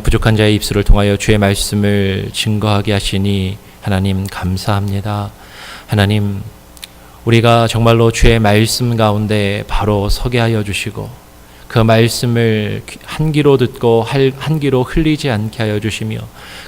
부족한 자의 입술을 통하여 주의 말씀을 증거하게 하시니 하나님 감사합니다. 하나님, 우리가 정말로 주의 말씀 가운데 바로 서게 하여 주시고 그 말씀을 한 귀로 듣고 한 귀로 흘리지 않게 하여 주시며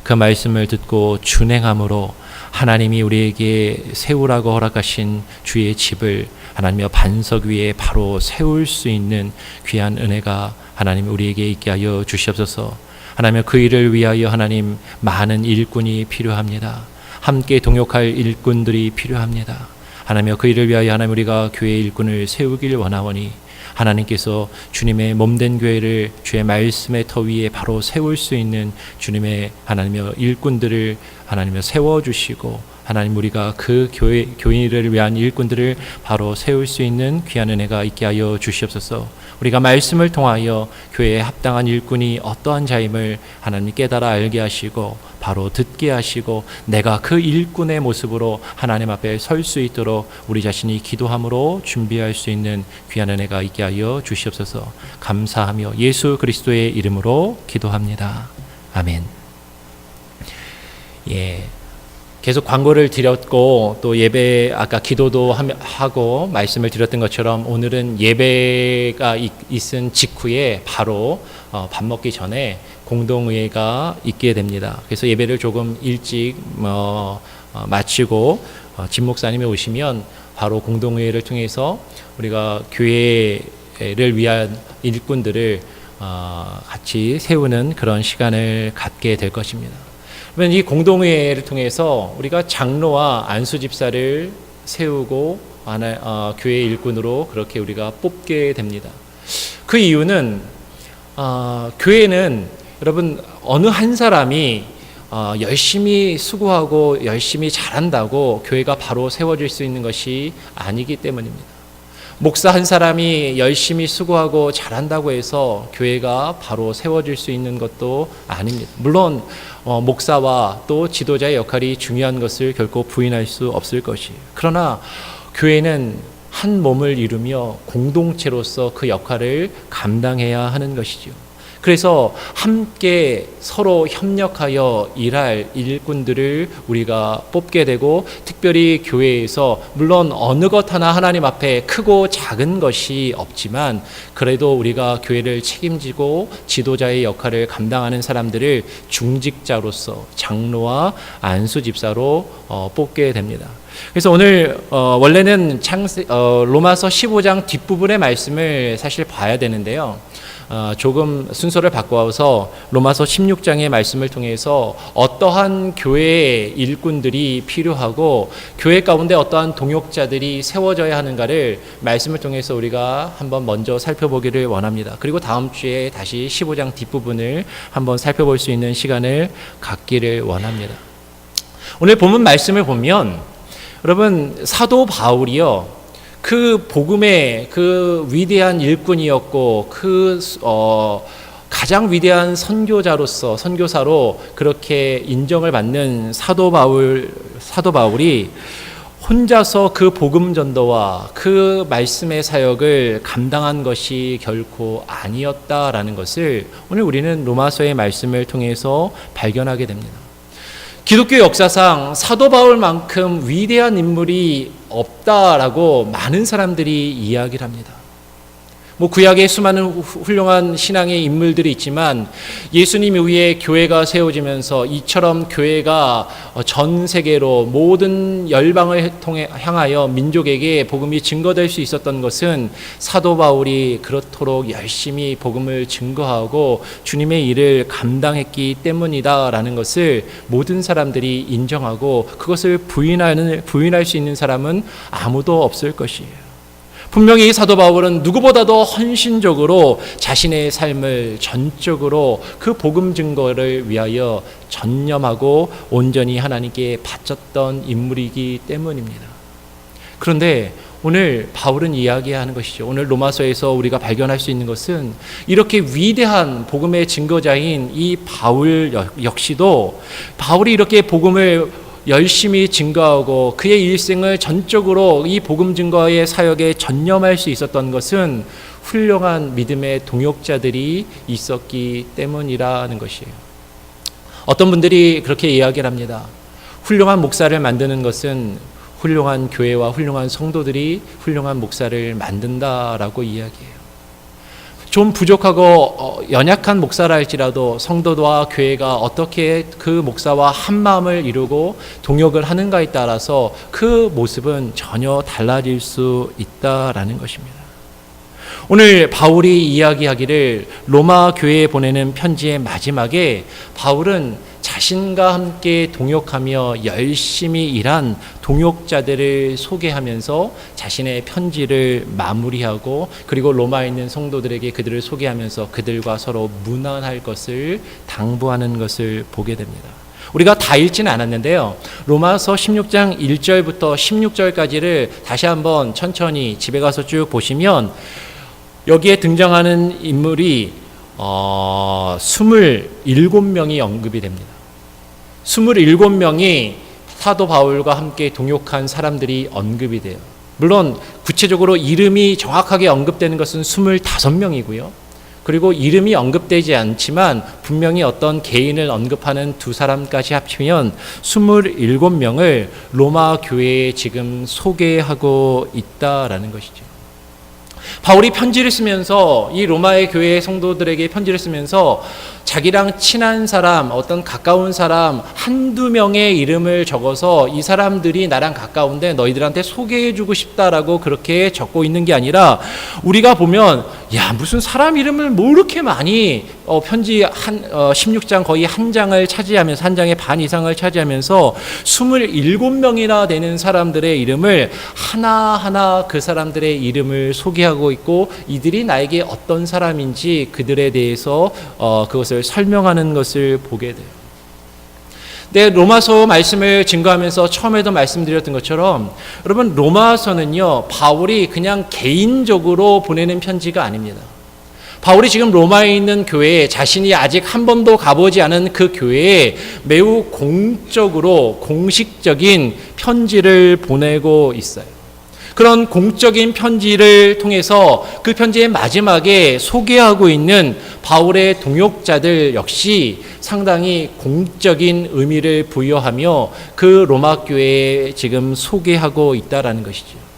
그 말씀을 듣고 준행함으로 하나님이 우리에게 세우라고 허락하신 주의 집을 하나님의 반석 위에 바로 세울 수 있는 귀한 은혜가 하나님 우리에게 있게 하여 주시옵소서. 하나님, 그 일을 위하여 하나님 많은 일꾼이 필요합니다. 함께 동역할 일꾼들이 필요합니다. 하나님, 그 일을 위하여 하나님 우리가 교회의 일꾼을 세우길 원하오니 하나님께서 주님의 몸된 교회를 주의 말씀의 터 위에 바로 세울 수 있는 주님의 하나님의 일꾼들을 하나님의 세워주시고 하나님, 우리가 그 교인을 위한 일꾼들을 바로 세울 수 있는 귀한 은혜가 있게 하여 주시옵소서. 우리가 말씀을 통하여 교회에 합당한 일꾼이 어떠한 자임을 하나님 깨달아 알게 하시고 바로 듣게 하시고 내가 그 일꾼의 모습으로 하나님 앞에 설 수 있도록 우리 자신이 기도함으로 준비할 수 있는 귀한 은혜가 있게 하여 주시옵소서. 감사하며 예수 그리스도의 이름으로 기도합니다. 아멘. 계속 광고를 드렸고 또 예배 아까 기도도 하고 말씀을 드렸던 것처럼 오늘은 예배가 있은 직후에 바로 밥 먹기 전에 공동의회가 있게 됩니다. 그래서 예배를 조금 일찍 마치고 진 목사님이 오시면 바로 공동의회를 통해서 우리가 교회를 위한 일꾼들을 같이 세우는 그런 시간을 갖게 될 것입니다. 그러면 이 공동회의를 통해서 우리가 장로와 안수집사를 세우고 교회 일꾼으로 그렇게 우리가 뽑게 됩니다. 그 이유는 교회는 여러분 어느 한 사람이 열심히 수고하고 열심히 잘한다고 교회가 바로 세워질 수 있는 것이 아니기 때문입니다. 목사 한 사람이 열심히 수고하고 잘한다고 해서 교회가 바로 세워질 수 있는 것도 아닙니다. 물론 목사와 또 지도자의 역할이 중요한 것을 결코 부인할 수 없을 것이에요. 그러나 교회는 한 몸을 이루며 공동체로서 그 역할을 감당해야 하는 것이죠. 그래서 함께 서로 협력하여 일할 일꾼들을 우리가 뽑게 되고 특별히 교회에서 물론 어느 것 하나 하나님 앞에 크고 작은 것이 없지만 그래도 우리가 교회를 책임지고 지도자의 역할을 감당하는 사람들을 중직자로서 장로와 안수집사로 뽑게 됩니다. 그래서 오늘 원래는 로마서 15장 뒷부분의 말씀을 사실 봐야 되는데요. 조금 순서를 바꿔서 로마서 16장의 말씀을 통해서 어떠한 교회의 일꾼들이 필요하고 교회 가운데 어떠한 동역자들이 세워져야 하는가를 말씀을 통해서 우리가 한번 먼저 살펴보기를 원합니다. 그리고 다음 주에 다시 15장 뒷부분을 한번 살펴볼 수 있는 시간을 갖기를 원합니다. 오늘 본문 말씀을 보면 여러분 사도 바울이요, 그 복음의 그 위대한 일꾼이었고 가장 위대한 선교사로 그렇게 인정을 받는 사도 바울이 혼자서 그 복음 전도와 그 말씀의 사역을 감당한 것이 결코 아니었다라는 것을 오늘 우리는 로마서의 말씀을 통해서 발견하게 됩니다. 기독교 역사상 사도 바울만큼 위대한 인물이 없다라고 많은 사람들이 이야기를 합니다. 구약에 수많은 훌륭한 신앙의 인물들이 있지만 예수님 이후에 교회가 세워지면서 이처럼 교회가 전 세계로 모든 열방을 향하여 민족에게 복음이 증거될 수 있었던 것은 사도 바울이 그렇도록 열심히 복음을 증거하고 주님의 일을 감당했기 때문이다라는 것을 모든 사람들이 인정하고 그것을 부인할 수 있는 사람은 아무도 없을 것이에요. 분명히 사도 바울은 누구보다도 헌신적으로 자신의 삶을 전적으로 그 복음 증거를 위하여 전념하고 온전히 하나님께 바쳤던 인물이기 때문입니다. 그런데 오늘 바울은 이야기하는 것이죠. 오늘 로마서에서 우리가 발견할 수 있는 것은 이렇게 위대한 복음의 증거자인 이 바울 역시도 바울이 이렇게 복음을 열심히 증거하고 그의 일생을 전적으로 이 복음 증거의 사역에 전념할 수 있었던 것은 훌륭한 믿음의 동역자들이 있었기 때문이라는 것이에요. 어떤 분들이 그렇게 이야기를 합니다. 훌륭한 목사를 만드는 것은 훌륭한 교회와 훌륭한 성도들이 훌륭한 목사를 만든다라고 이야기해요. 좀 부족하고 연약한 목사라 할지라도 성도와 교회가 어떻게 그 목사와 한 마음을 이루고 동역을 하는가에 따라서 그 모습은 전혀 달라질 수 있다라는 것입니다. 오늘 바울이 이야기하기를 로마 교회에 보내는 편지의 마지막에 바울은 자신과 함께 동역하며 열심히 일한 동역자들을 소개하면서 자신의 편지를 마무리하고 그리고 로마에 있는 성도들에게 그들을 소개하면서 그들과 서로 문안할 것을 당부하는 것을 보게 됩니다. 우리가 다 읽지는 않았는데요. 로마서 16장 1절부터 16절까지를 다시 한번 천천히 집에 가서 쭉 보시면 여기에 등장하는 인물이 27명이 언급이 됩니다. 27명이 사도 바울과 함께 동역한 사람들이 언급이 돼요. 물론 구체적으로 이름이 정확하게 언급되는 것은 25명이고요. 그리고 이름이 언급되지 않지만 분명히 어떤 개인을 언급하는 두 사람까지 합치면 27명을 로마 교회에 지금 소개하고 있다라는 것이죠. 바울이 편지를 쓰면서 이 로마의 교회 성도들에게 편지를 쓰면서 자기랑 친한 사람, 어떤 가까운 사람 한두 명의 이름을 적어서 이 사람들이 나랑 가까운데 너희들한테 소개해주고 싶다라고 그렇게 적고 있는 게 아니라 우리가 보면 야 무슨 사람 이름을 뭐 이렇게 많이 편지 16장 거의 한 장을 차지하면서 한 장의 반 이상을 차지하면서 27명이나 되는 사람들의 이름을 하나하나 그 사람들의 이름을 소개하고 있고 이들이 나에게 어떤 사람인지 그들에 대해서 그것을 설명하는 것을 보게 돼요. 네, 로마서 말씀을 증거하면서 처음에도 말씀드렸던 것처럼 여러분 로마서는요 바울이 그냥 개인적으로 보내는 편지가 아닙니다. 바울이 지금 로마에 있는 교회에 자신이 아직 한 번도 가보지 않은 그 교회에 매우 공적으로 공식적인 편지를 보내고 있어요. 그런 공적인 편지를 통해서 그 편지의 마지막에 소개하고 있는 바울의 동역자들 역시 상당히 공적인 의미를 부여하며 그 로마 교회에 지금 소개하고 있다라는 것이죠.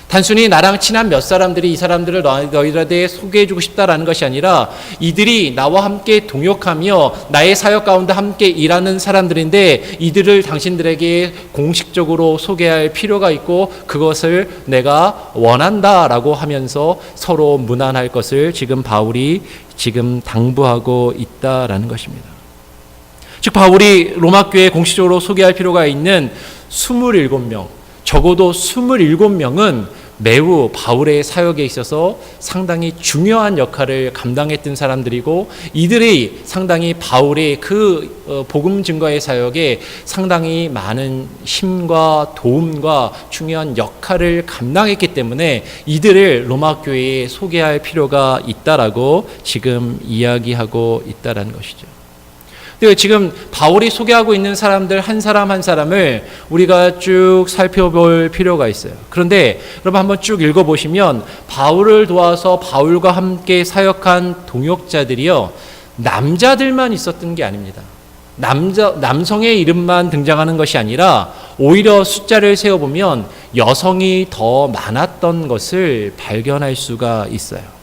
단순히 나랑 친한 몇 사람들이 이 사람들을 너희들에게 소개해주고 싶다라는 것이 아니라 이들이 나와 함께 동역하며 나의 사역 가운데 함께 일하는 사람들인데 이들을 당신들에게 공식적으로 소개할 필요가 있고 그것을 내가 원한다라고 하면서 서로 문안할 것을 지금 바울이 지금 당부하고 있다라는 것입니다. 즉 바울이 로마 교회에 공식적으로 소개할 필요가 있는 27명, 적어도 27명은 매우 바울의 사역에 있어서 상당히 중요한 역할을 감당했던 사람들이고 이들이 상당히 바울의 그 복음 증거의 사역에 상당히 많은 힘과 도움과 중요한 역할을 감당했기 때문에 이들을 로마 교회에 소개할 필요가 있다라고 지금 이야기하고 있다라는 것이죠. 지금 바울이 소개하고 있는 사람들 한 사람 한 사람을 우리가 쭉 살펴볼 필요가 있어요. 그런데 여러분 한번 쭉 읽어보시면 바울을 도와서 바울과 함께 사역한 동역자들이요 남자들만 있었던 게 아닙니다. 남성의 이름만 등장하는 것이 아니라 오히려 숫자를 세어보면 여성이 더 많았던 것을 발견할 수가 있어요.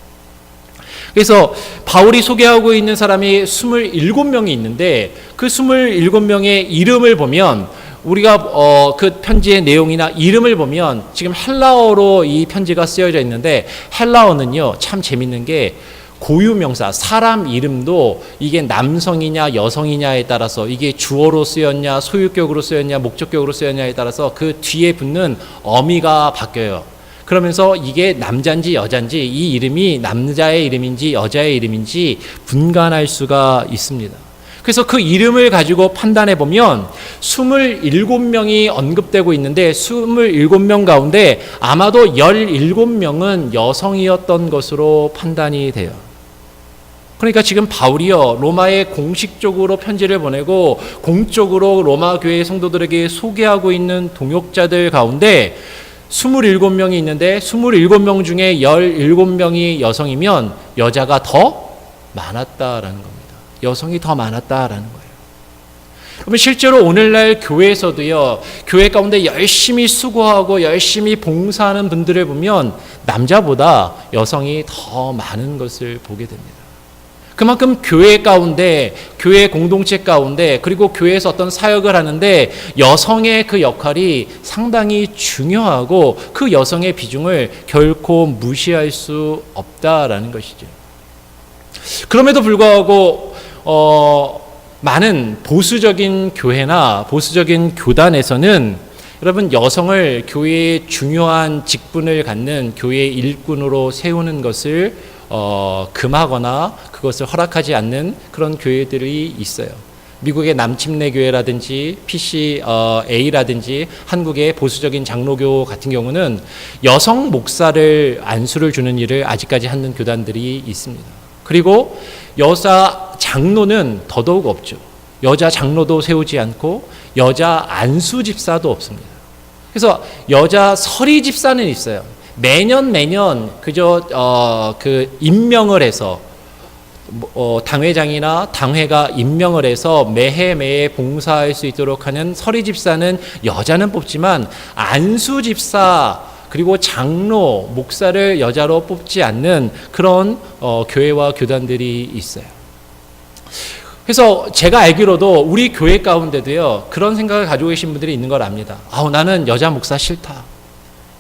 그래서 바울이 소개하고 있는 사람이 27명이 있는데 그 27명의 이름을 보면 우리가 그 편지의 내용이나 이름을 보면 지금 헬라어로 이 편지가 쓰여져 있는데 헬라어는요 참 재밌는 게 고유명사 사람 이름도 이게 남성이냐 여성이냐에 따라서 이게 주어로 쓰였냐 소유격으로 쓰였냐 목적격으로 쓰였냐에 따라서 그 뒤에 붙는 어미가 바뀌어요. 그러면서 이게 남자인지 여자인지 이 이름이 남자의 이름인지 여자의 이름인지 분간할 수가 있습니다. 그래서 그 이름을 가지고 판단해 보면 27명이 언급되고 있는데 27명 가운데 아마도 17명은 여성이었던 것으로 판단이 돼요. 그러니까 지금 바울이요 로마에 공식적으로 편지를 보내고 공적으로 로마 교회 성도들에게 소개하고 있는 동역자들 가운데 27명이 있는데 27명 중에 17명이 여성이면 여자가 더 많았다라는 겁니다. 여성이 더 많았다라는 거예요. 그러면 실제로 오늘날 교회에서도요, 교회 가운데 열심히 수고하고 열심히 봉사하는 분들을 보면 남자보다 여성이 더 많은 것을 보게 됩니다. 그만큼 교회 가운데, 교회 공동체 가운데, 그리고 교회에서 어떤 사역을 하는데 여성의 그 역할이 상당히 중요하고 그 여성의 비중을 결코 무시할 수 없다라는 것이죠. 그럼에도 불구하고 많은 보수적인 교회나 보수적인 교단에서는 여러분, 여성을 교회의 중요한 직분을 갖는 교회의 일꾼으로 세우는 것을 금하거나 그것을 허락하지 않는 그런 교회들이 있어요. 미국의 남침내 교회라든지 PCA라든지 한국의 보수적인 장로교 같은 경우는 여성 목사를 안수를 주는 일을 아직까지 하는 교단들이 있습니다. 그리고 여자 장로는 더더욱 없죠. 여자 장로도 세우지 않고 여자 안수 집사도 없습니다. 그래서 여자 서리 집사는 있어요. 매년 그저 그 임명을 해서 당회장이나 당회가 임명을 해서 매해 봉사할 수 있도록 하는 서리 집사는 여자는 뽑지만 안수 집사 그리고 장로, 목사를 여자로 뽑지 않는 그런 교회와 교단들이 있어요. 그래서 제가 알기로도 우리 교회 가운데도요, 그런 생각을 가지고 계신 분들이 있는 걸 압니다. 나는 여자 목사 싫다.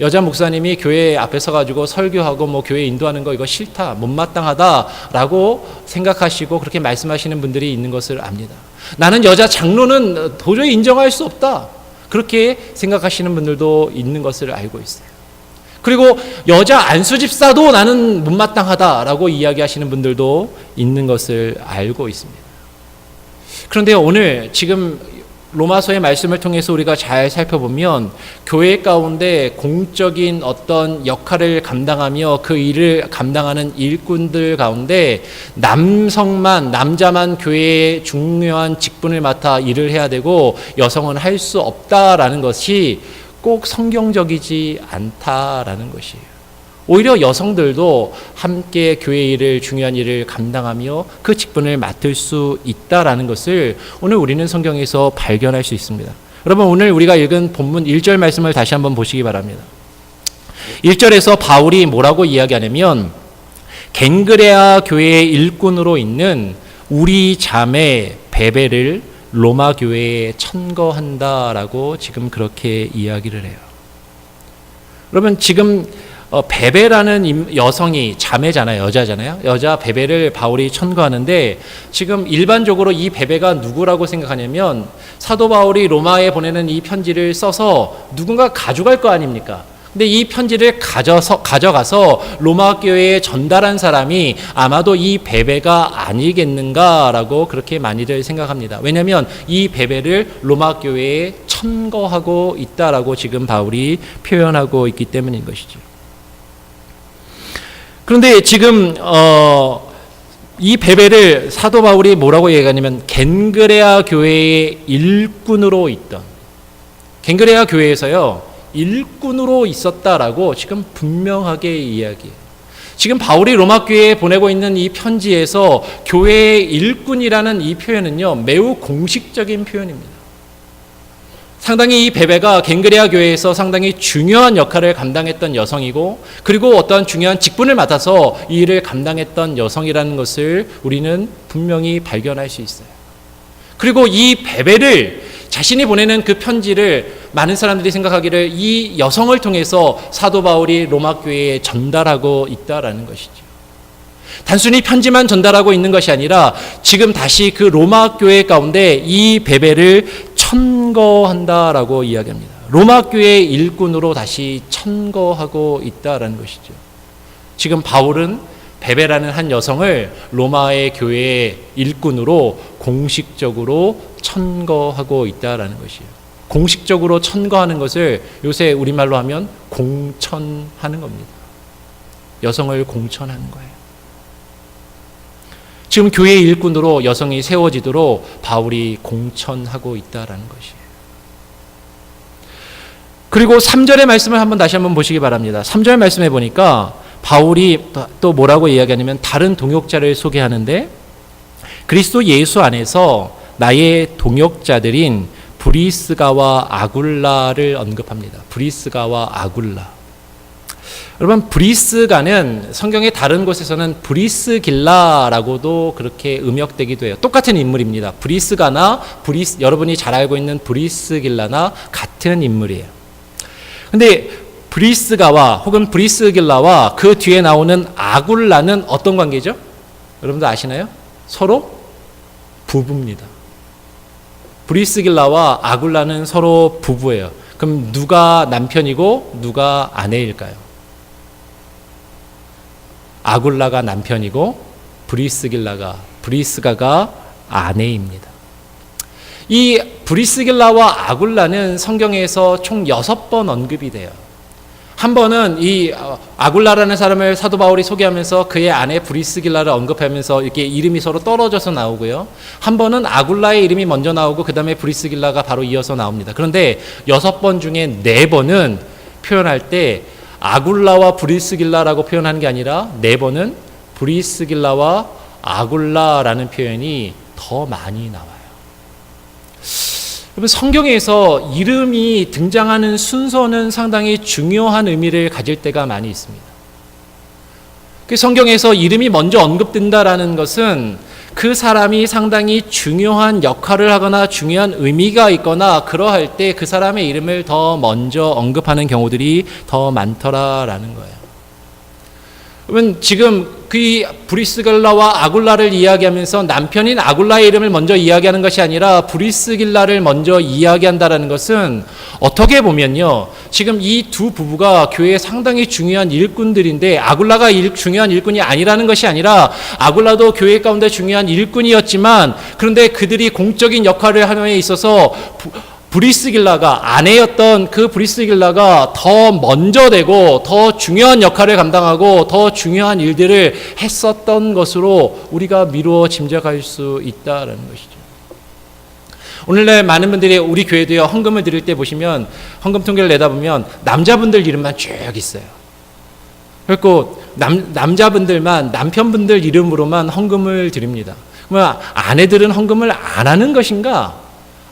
여자 목사님이 교회 앞에 서가지고 설교하고 교회 인도하는 거 이거 싫다, 못마땅하다라고 생각하시고 그렇게 말씀하시는 분들이 있는 것을 압니다. 나는 여자 장로는 도저히 인정할 수 없다, 그렇게 생각하시는 분들도 있는 것을 알고 있어요. 그리고 여자 안수 집사도 나는 못마땅하다라고 이야기하시는 분들도 있는 것을 알고 있습니다. 그런데 오늘 지금 로마서의 말씀을 통해서 우리가 잘 살펴보면 교회 가운데 공적인 어떤 역할을 감당하며 그 일을 감당하는 일꾼들 가운데 남자만 교회의 중요한 직분을 맡아 일을 해야 되고 여성은 할 수 없다라는 것이 꼭 성경적이지 않다라는 것이에요. 오히려 여성들도 함께 교회 일을, 중요한 일을 감당하며 그 직분을 맡을 수 있다라는 것을 오늘 우리는 성경에서 발견할 수 있습니다. 여러분, 오늘 우리가 읽은 본문 1절 말씀을 다시 한번 보시기 바랍니다. 1절에서 바울이 뭐라고 이야기하냐면 겐그레아 교회의 일꾼으로 있는 우리 자매 베베를 로마 교회에 천거한다라고 지금 그렇게 이야기를 해요. 그러면 지금 베베라는 여성이 자매잖아요. 여자잖아요. 여자 베베를 바울이 천거하는데 지금 일반적으로 이 베베가 누구라고 생각하냐면 사도 바울이 로마에 보내는 이 편지를 써서 누군가 가져갈 거 아닙니까? 근데 이 편지를 가져가서 로마 교회에 전달한 사람이 아마도 이 베베가 아니겠는가라고 그렇게 많이들 생각합니다. 왜냐하면 이 베베를 로마 교회에 천거하고 있다라고 지금 바울이 표현하고 있기 때문인 것이죠. 그런데 지금 이 베베를 사도 바울이 뭐라고 얘기하냐면 겐그레아 교회의 일꾼으로 있던, 겐그레아 교회에서요 일꾼으로 있었다라고 지금 분명하게 이야기해요. 지금 바울이 로마 교회에 보내고 있는 이 편지에서 교회의 일꾼이라는 이 표현은요 매우 공식적인 표현입니다. 상당히 이 베베가 겐그레아 교회에서 상당히 중요한 역할을 감당했던 여성이고, 그리고 어떤 중요한 직분을 맡아서 이 일을 감당했던 여성이라는 것을 우리는 분명히 발견할 수 있어요. 그리고 이 베베를, 자신이 보내는 그 편지를 많은 사람들이 생각하기를 이 여성을 통해서 사도 바울이 로마 교회에 전달하고 있다라는 것이죠. 단순히 편지만 전달하고 있는 것이 아니라 지금 다시 그 로마 교회 가운데 이 베베를 천거한다라고 이야기합니다. 로마 교회의 일꾼으로 다시 천거하고 있다라는 것이죠. 지금 바울은 베베라는 한 여성을 로마의 교회의 일꾼으로 공식적으로 천거하고 있다라는 것이에요. 공식적으로 천거하는 것을 요새 우리말로 하면 공천하는 겁니다. 여성을 공천하는 거예요. 지금 교회의 일꾼으로 여성이 세워지도록 바울이 공천하고 있다라는 것이에요. 그리고 3절의 말씀을 다시 한번 보시기 바랍니다. 3절 말씀에 보니까 바울이 또 뭐라고 이야기하냐면 다른 동역자를 소개하는데 그리스도 예수 안에서 나의 동역자들인 브리스가와 아굴라를 언급합니다. 브리스가와 아굴라. 여러분, 브리스가는 성경의 다른 곳에서는 브리스길라라고도 그렇게 음역되기도 해요. 똑같은 인물입니다. 브리스가나 여러분이 잘 알고 있는 브리스길라나 같은 인물이에요. 근데 브리스가와 혹은 브리스길라와 그 뒤에 나오는 아굴라는 어떤 관계죠? 여러분들 아시나요? 서로 부부입니다. 브리스길라와 아굴라는 서로 부부예요. 그럼 누가 남편이고 누가 아내일까요? 아굴라가 남편이고 브리스가가 아내입니다. 이 브리스길라와 아굴라는 성경에서 총 6번 언급이 돼요. 한 번은 이 아굴라라는 사람을 사도 바울이 소개하면서 그의 아내 브리스길라를 언급하면서 이렇게 이름이 서로 떨어져서 나오고요. 한 번은 아굴라의 이름이 먼저 나오고 그 다음에 브리스길라가 바로 이어서 나옵니다. 그런데 6번 중에 4번은 표현할 때 아굴라와 브리스길라라고 표현하는 게 아니라 4번은 브리스길라와 아굴라라는 표현이 더 많이 나와요. 여러분, 성경에서 이름이 등장하는 순서는 상당히 중요한 의미를 가질 때가 많이 있습니다. 성경에서 이름이 먼저 언급된다라는 것은 그 사람이 상당히 중요한 역할을 하거나 중요한 의미가 있거나 그러할 때 그 사람의 이름을 더 먼저 언급하는 경우들이 더 많더라라는 거예요. 그러면 지금 그 브리스길라와 아굴라를 이야기하면서 남편인 아굴라의 이름을 먼저 이야기하는 것이 아니라 브리스길라를 먼저 이야기한다라는 것은 어떻게 보면요, 지금 이 두 부부가 교회에 상당히 중요한 일꾼들인데 아굴라가 중요한 일꾼이 아니라는 것이 아니라 아굴라도 교회 가운데 중요한 일꾼이었지만 그런데 그들이 공적인 역할을 함에 있어서 브리스길라가 아내였던 그 브리스길라가 더 먼저 되고 더 중요한 역할을 감당하고 더 중요한 일들을 했었던 것으로 우리가 미루어 짐작할 수 있다라는 것이죠. 오늘날 많은 분들이 우리 교회도요, 헌금을 드릴 때 보시면 헌금 통계를 내다보면 남자분들 이름만 쭉 있어요. 그리고 남자분들만 남편분들 이름으로만 헌금을 드립니다. 그러면 아내들은 헌금을 안 하는 것인가?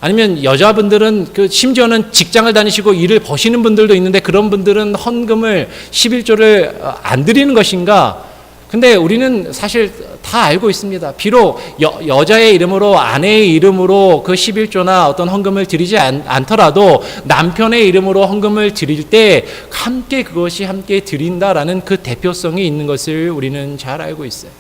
아니면 여자분들은 심지어는 직장을 다니시고 일을 버시는 분들도 있는데 그런 분들은 헌금을 11조를 안 드리는 것인가? 근데 우리는 사실 다 알고 있습니다. 비록 여자의 이름으로 아내의 이름으로 그 11조나 어떤 헌금을 드리지 않더라도 남편의 이름으로 헌금을 드릴 때 그것이 함께 드린다라는 그 대표성이 있는 것을 우리는 잘 알고 있어요.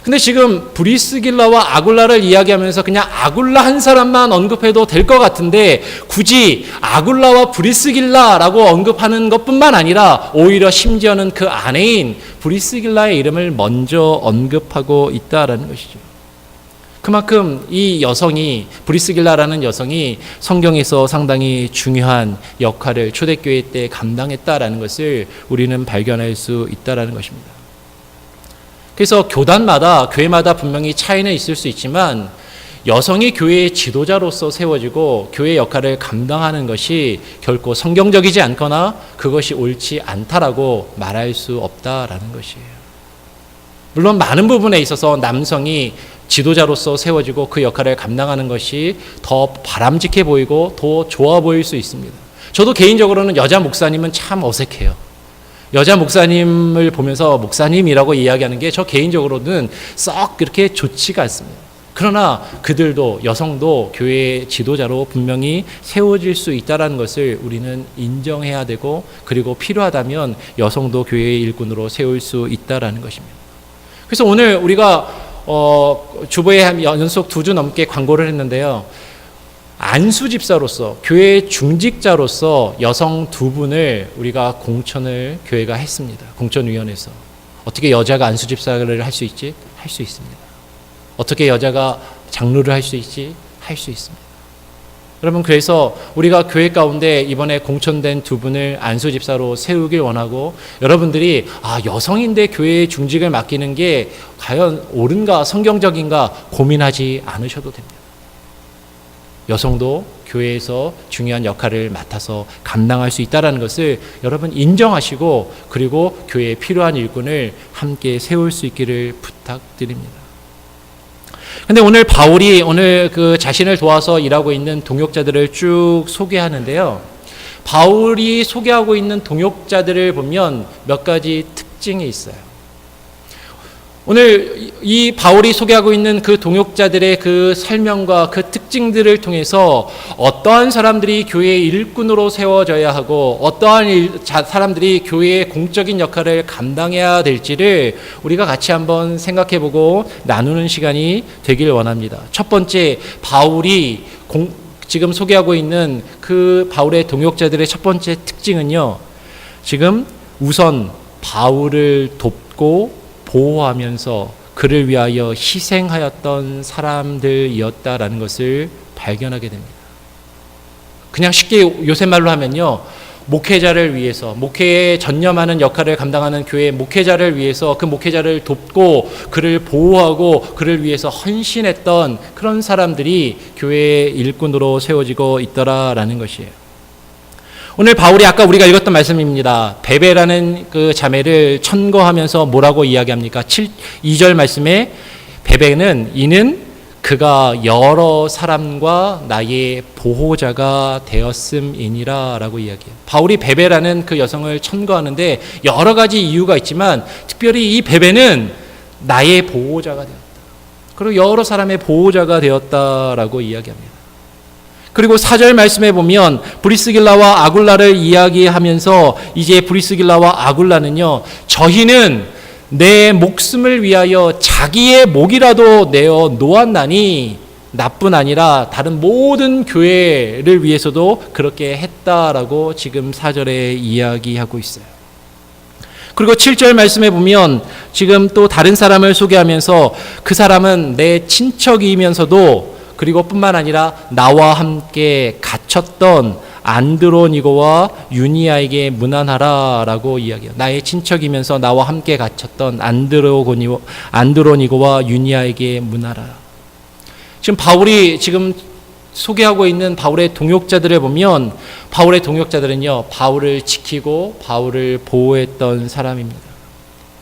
근데 지금 브리스길라와 아굴라를 이야기하면서 그냥 아굴라 한 사람만 언급해도 될 것 같은데 굳이 아굴라와 브리스길라라고 언급하는 것뿐만 아니라 오히려 심지어는 그 아내인 브리스길라의 이름을 먼저 언급하고 있다라는 것이죠. 그만큼 이 여성이, 브리스길라라는 여성이 성경에서 상당히 중요한 역할을 초대교회 때 감당했다라는 것을 우리는 발견할 수 있다라는 것입니다. 그래서 교회마다 분명히 차이는 있을 수 있지만 여성이 교회의 지도자로서 세워지고 교회 역할을 감당하는 것이 결코 성경적이지 않거나 그것이 옳지 않다라고 말할 수 없다라는 것이에요. 물론 많은 부분에 있어서 남성이 지도자로서 세워지고 그 역할을 감당하는 것이 더 바람직해 보이고 더 좋아 보일 수 있습니다. 저도 개인적으로는 여자 목사님은 참 어색해요. 여자 목사님을 보면서 목사님이라고 이야기하는 게 저 개인적으로는 썩 그렇게 좋지가 않습니다. 그러나 그들도, 여성도 교회의 지도자로 분명히 세워질 수 있다는 것을 우리는 인정해야 되고 그리고 필요하다면 여성도 교회의 일꾼으로 세울 수 있다는 것입니다. 그래서 오늘 우리가 주보에 한 연속 2주 넘게 광고를 했는데요. 안수 집사로서, 교회의 중직자로서 여성 2분을 우리가 공천을 교회가 했습니다. 공천위원회에서. 어떻게 여자가 안수 집사를 할 수 있지? 할 수 있습니다. 어떻게 여자가 장로를 할 수 있지? 할 수 있습니다. 여러분, 그래서 우리가 교회 가운데 이번에 공천된 2분을 안수 집사로 세우길 원하고 여러분들이 여성인데 교회의 중직을 맡기는 게 과연 옳은가, 성경적인가 고민하지 않으셔도 됩니다. 여성도 교회에서 중요한 역할을 맡아서 감당할 수 있다는 것을 여러분 인정하시고 그리고 교회에 필요한 일꾼을 함께 세울 수 있기를 부탁드립니다. 근데 오늘 바울이 오늘 그 자신을 도와서 일하고 있는 동역자들을 쭉 소개하는데요. 바울이 소개하고 있는 동역자들을 보면 몇 가지 특징이 있어요. 오늘 이 바울이 소개하고 있는 그 동역자들의 그 설명과 그 특징들을 통해서 어떠한 사람들이 교회의 일꾼으로 세워져야 하고 어떠한 사람들이 교회의 공적인 역할을 감당해야 될지를 우리가 같이 한번 생각해보고 나누는 시간이 되길 원합니다. 첫 번째, 바울이 지금 소개하고 있는 그 바울의 동역자들의 첫 번째 특징은요. 지금 우선 바울을 돕고 보호하면서 그를 위하여 희생하였던 사람들이었다라는 것을 발견하게 됩니다. 그냥 쉽게 요새 말로 하면요. 목회자를 위해서, 목회에 전념하는 역할을 감당하는 교회의 목회자를 위해서 그 목회자를 돕고 그를 보호하고 그를 위해서 헌신했던 그런 사람들이 교회의 일꾼으로 세워지고 있더라라는 것이에요. 오늘 바울이 아까 우리가 읽었던 말씀입니다. 베베라는 그 자매를 천거하면서 뭐라고 이야기합니까? 2절 말씀에 베베는 이는 그가 여러 사람과 나의 보호자가 되었음이니라 라고 이야기해요. 바울이 베베라는 그 여성을 천거하는데 여러 가지 이유가 있지만 특별히 이 베베는 나의 보호자가 되었다. 그리고 여러 사람의 보호자가 되었다라고 이야기합니다. 그리고 4절 말씀에 보면 브리스길라와 아굴라를 이야기하면서 이제 브리스길라와 아굴라는요. 저희는 내 목숨을 위하여 자기의 목이라도 내어 놓았나니 나뿐 아니라 다른 모든 교회를 위해서도 그렇게 했다라고 지금 4절에 이야기하고 있어요. 그리고 7절 말씀에 보면 지금 또 다른 사람을 소개하면서 그 사람은 내 친척이면서도 그리고 뿐만 아니라 나와 함께 갇혔던 안드로니고와 유니아에게 문안하라라고 이야기해요. 나의 친척이면서 나와 함께 갇혔던 안드로니고와 유니아에게 문하라. 지금 바울이 지금 소개하고 있는 바울의 동역자들을 보면 바울의 동역자들은요. 바울을 지키고 바울을 보호했던 사람입니다.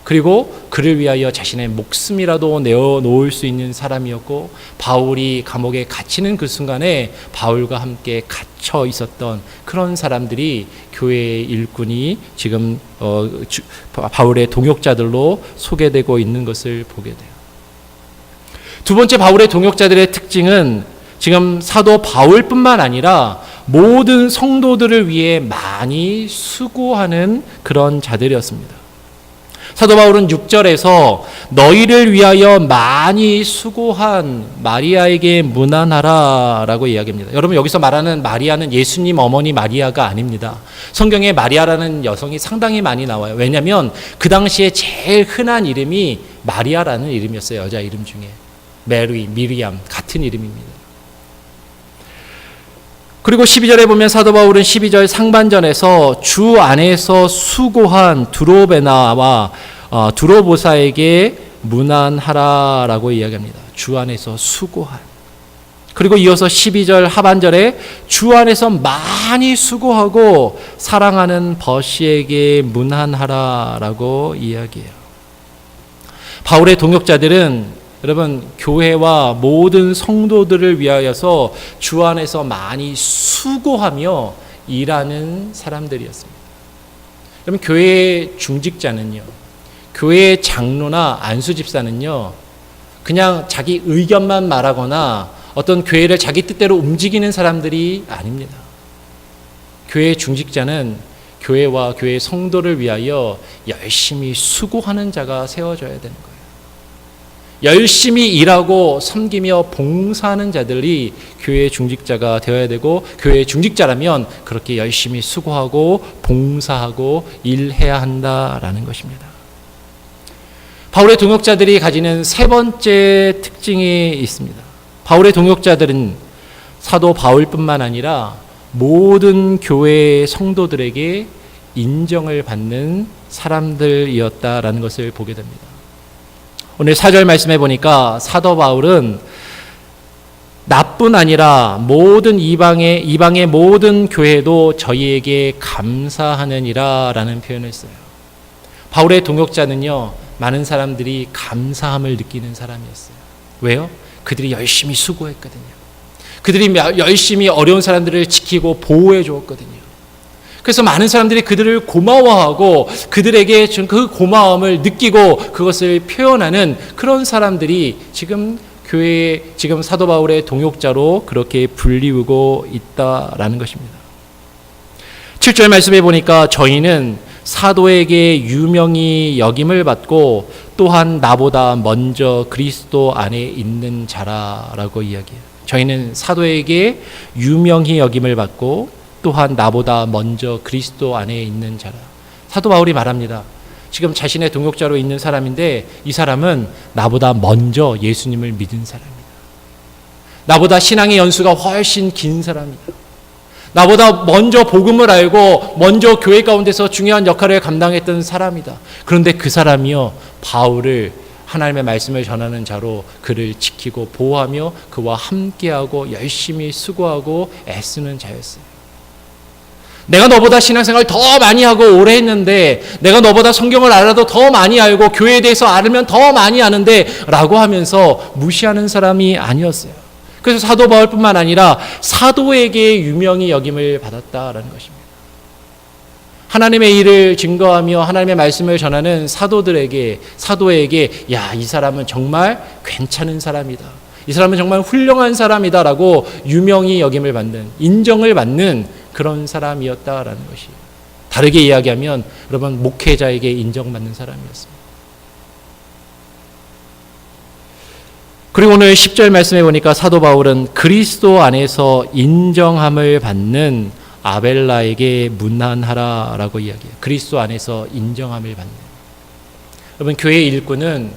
그리고 그를 위하여 자신의 목숨이라도 내어놓을 수 있는 사람이었고 바울이 감옥에 갇히는 그 순간에 바울과 함께 갇혀 있었던 그런 사람들이 교회의 일꾼이 지금 바울의 동역자들로 소개되고 있는 것을 보게 돼요. 두 번째 바울의 동역자들의 특징은 지금 사도 바울뿐만 아니라 모든 성도들을 위해 많이 수고하는 그런 자들이었습니다. 사도 바울은 6절에서 너희를 위하여 많이 수고한 마리아에게 문안하라 라고 이야기합니다. 여러분 여기서 말하는 마리아는 예수님 어머니 마리아가 아닙니다. 성경에 마리아라는 여성이 상당히 많이 나와요. 왜냐하면 그 당시에 제일 흔한 이름이 마리아라는 이름이었어요. 여자 이름 중에. 메리, 미리암 같은 이름입니다. 그리고 12절에 보면 사도 바울은 12절 상반전에서 주 안에서 수고한 두로베나와 두로보사에게 문안하라라고 이야기합니다. 주 안에서 수고한. 그리고 이어서 12절 하반절에 주 안에서 많이 수고하고 사랑하는 버시에게 문안하라라고 이야기해요. 바울의 동역자들은 여러분 교회와 모든 성도들을 위하여서 주 안에서 많이 수고하며 일하는 사람들이었습니다. 여러분 교회의 중직자는요. 교회의 장로나 안수집사는요. 그냥 자기 의견만 말하거나 어떤 교회를 자기 뜻대로 움직이는 사람들이 아닙니다. 교회의 중직자는 교회와 교회의 성도를 위하여 열심히 수고하는 자가 세워져야 되는 거예요. 열심히 일하고 섬기며 봉사하는 자들이 교회의 중직자가 되어야 되고 교회의 중직자라면 그렇게 열심히 수고하고 봉사하고 일해야 한다라는 것입니다. 바울의 동역자들이 가지는 세 번째 특징이 있습니다. 바울의 동역자들은 사도 바울뿐만 아니라 모든 교회의 성도들에게 인정을 받는 사람들이었다라는 것을 보게 됩니다. 오늘 4절 말씀해 보니까 사도 바울은 나뿐 아니라 모든 이방의 모든 교회도 저희에게 감사하느니라 라는 표현을 써요. 바울의 동역자는요, 많은 사람들이 감사함을 느끼는 사람이었어요. 왜요? 그들이 열심히 수고했거든요. 그들이 열심히 어려운 사람들을 지키고 보호해 주었거든요. 그래서 많은 사람들이 그들을 고마워하고 그들에게 그 고마움을 느끼고 그것을 표현하는 그런 사람들이 지금 교회에 지금 사도 바울의 동역자로 그렇게 불리우고 있다라는 것입니다. 7절 말씀해 보니까 저희는 사도에게 유명히 여김을 받고 또한 나보다 먼저 그리스도 안에 있는 자라라고 이야기해요. 저희는 사도에게 유명히 여김을 받고 또한 나보다 먼저 그리스도 안에 있는 자라. 사도 바울이 말합니다. 지금 자신의 동역자로 있는 사람인데 이 사람은 나보다 먼저 예수님을 믿은 사람이다. 나보다 신앙의 연수가 훨씬 긴 사람이다. 나보다 먼저 복음을 알고 먼저 교회 가운데서 중요한 역할을 감당했던 사람이다. 그런데 그 사람이요, 바울을 하나님의 말씀을 전하는 자로 그를 지키고 보호하며 그와 함께하고 열심히 수고하고 애쓰는 자였어요. 내가 너보다 신앙생활 더 많이 하고 오래 했는데, 내가 너보다 성경을 알아도 더 많이 알고 교회에 대해서 알면 더 많이 아는데 라고 하면서 무시하는 사람이 아니었어요. 그래서 사도 바울뿐만 아니라 사도에게 유명히 여김을 받았다라는 것입니다. 하나님의 일을 증거하며 하나님의 말씀을 전하는 사도에게 야, 이 사람은 정말 괜찮은 사람이다. 이 사람은 정말 훌륭한 사람이다 라고 유명히 여김을 받는, 인정을 받는 그런 사람이었다라는 것이, 다르게 이야기하면 여러분 목회자에게 인정받는 사람이었습니다. 그리고 오늘 10절 말씀해 보니까 사도 바울은 그리스도 안에서 인정함을 받는 아벨라에게 문안하라라고 이야기해요. 그리스도 안에서 인정함을 받는. 여러분 교회의 일꾼은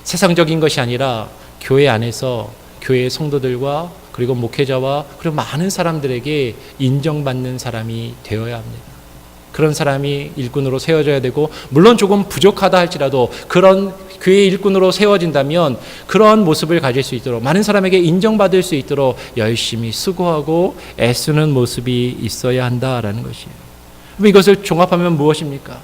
세상적인 것이 아니라 교회 안에서 교회의 성도들과 그리고 목회자와 그리고 많은 사람들에게 인정받는 사람이 되어야 합니다. 그런 사람이 일꾼으로 세워져야 되고, 물론 조금 부족하다 할지라도 그런 교회의 일꾼으로 세워진다면 그런 모습을 가질 수 있도록, 많은 사람에게 인정받을 수 있도록 열심히 수고하고 애쓰는 모습이 있어야 한다라는 것이에요. 그럼 이것을 종합하면 무엇입니까?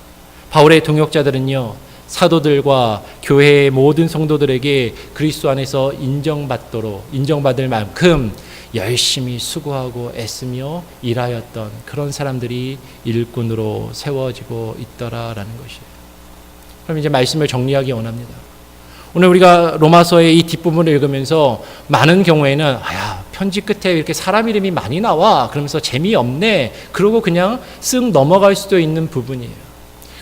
바울의 동역자들은요, 사도들과 교회의 모든 성도들에게 그리스도 안에서 인정받을 만큼 열심히 수고하고 애쓰며 일하였던 그런 사람들이 일꾼으로 세워지고 있더라라는 것이에요. 그럼 이제 말씀을 정리하기 원합니다. 오늘 우리가 로마서의 이 뒷부분을 읽으면서 많은 경우에는 편지 끝에 이렇게 사람 이름이 많이 나와 그러면서 재미없네 그러고 그냥 쓱 넘어갈 수도 있는 부분이에요.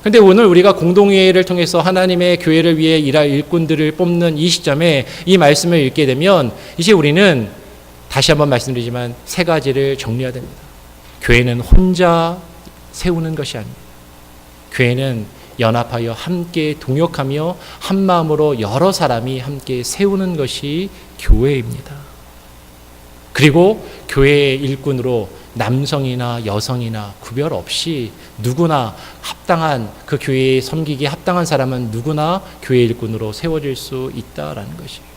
그런데 오늘 우리가 공동회의를 통해서 하나님의 교회를 위해 일할 일꾼들을 뽑는 이 시점에 이 말씀을 읽게 되면 이제 우리는 다시 한번 말씀드리지만 세 가지를 정리해야 됩니다. 교회는 혼자 세우는 것이 아닙니다. 교회는 연합하여 함께 동역하며 한 마음으로 여러 사람이 함께 세우는 것이 교회입니다. 그리고 교회의 일꾼으로 남성이나 여성이나 구별 없이 누구나 합당한, 그 교회에 섬기기에 합당한 사람은 누구나 교회 일꾼으로 세워질 수 있다라는 것이에요.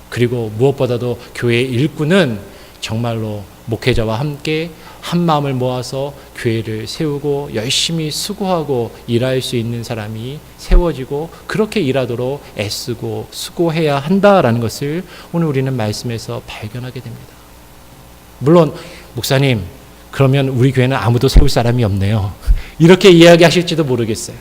그리고 무엇보다도 교회의 일꾼은 정말로 목회자와 함께 한 마음을 모아서 교회를 세우고 열심히 수고하고 일할 수 있는 사람이 세워지고 그렇게 일하도록 애쓰고 수고해야 한다라는 것을 오늘 우리는 말씀에서 발견하게 됩니다. 물론 목사님, 그러면 우리 교회는 아무도 세울 사람이 없네요. 이렇게 이야기하실지도 모르겠어요.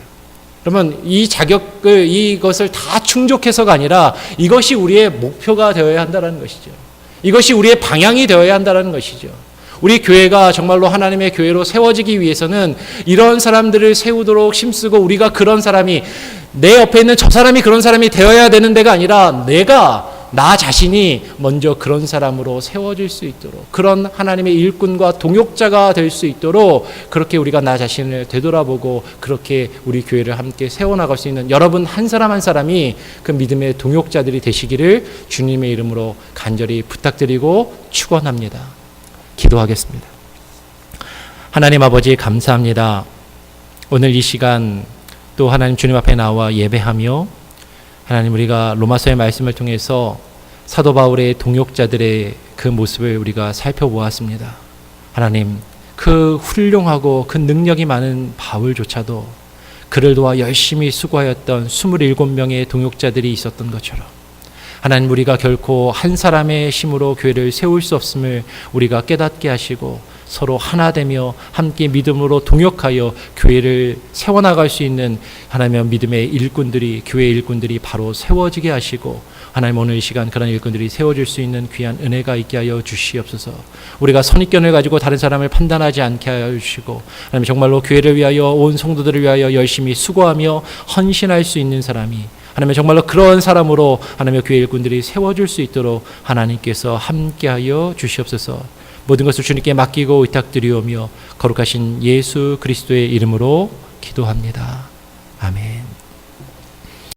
그러면 이것을 다 충족해서가 아니라 이것이 우리의 목표가 되어야 한다는 것이죠. 이것이 우리의 방향이 되어야 한다는 것이죠. 우리 교회가 정말로 하나님의 교회로 세워지기 위해서는 이런 사람들을 세우도록 힘쓰고, 우리가 그런 사람이, 내 옆에 있는 저 사람이 그런 사람이 되어야 되는 데가 아니라 나 자신이 먼저 그런 사람으로 세워질 수 있도록, 그런 하나님의 일꾼과 동역자가 될 수 있도록 그렇게 우리가 나 자신을 되돌아보고 그렇게 우리 교회를 함께 세워나갈 수 있는 여러분 한 사람 한 사람이 그 믿음의 동역자들이 되시기를 주님의 이름으로 간절히 부탁드리고 축원합니다. 기도하겠습니다. 하나님 아버지 감사합니다. 오늘 이 시간 또 하나님 주님 앞에 나와 예배하며 하나님, 우리가 로마서의 말씀을 통해서 사도 바울의 동역자들의 그 모습을 우리가 살펴보았습니다. 하나님, 그 훌륭하고 그 능력이 많은 바울조차도 그를 도와 열심히 수고하였던 27명의 동역자들이 있었던 것처럼 하나님, 우리가 결코 한 사람의 힘으로 교회를 세울 수 없음을 우리가 깨닫게 하시고 서로 하나 되며 함께 믿음으로 동역하여 교회를 세워나갈 수 있는 하나님의 믿음의 일꾼들이, 교회의 일꾼들이 바로 세워지게 하시고 하나님, 오늘 이 시간 그런 일꾼들이 세워질 수 있는 귀한 은혜가 있게 하여 주시옵소서. 우리가 선입견을 가지고 다른 사람을 판단하지 않게 하여 주시고 하나님, 정말로 교회를 위하여, 온 성도들을 위하여 열심히 수고하며 헌신할 수 있는 사람이, 하나님 정말로 그런 사람으로 하나님의 교회 일꾼들이 세워질 수 있도록 하나님께서 함께하여 주시옵소서. 모든 것을 주님께 맡기고 의탁드리오며 거룩하신 예수 그리스도의 이름으로 기도합니다. 아멘.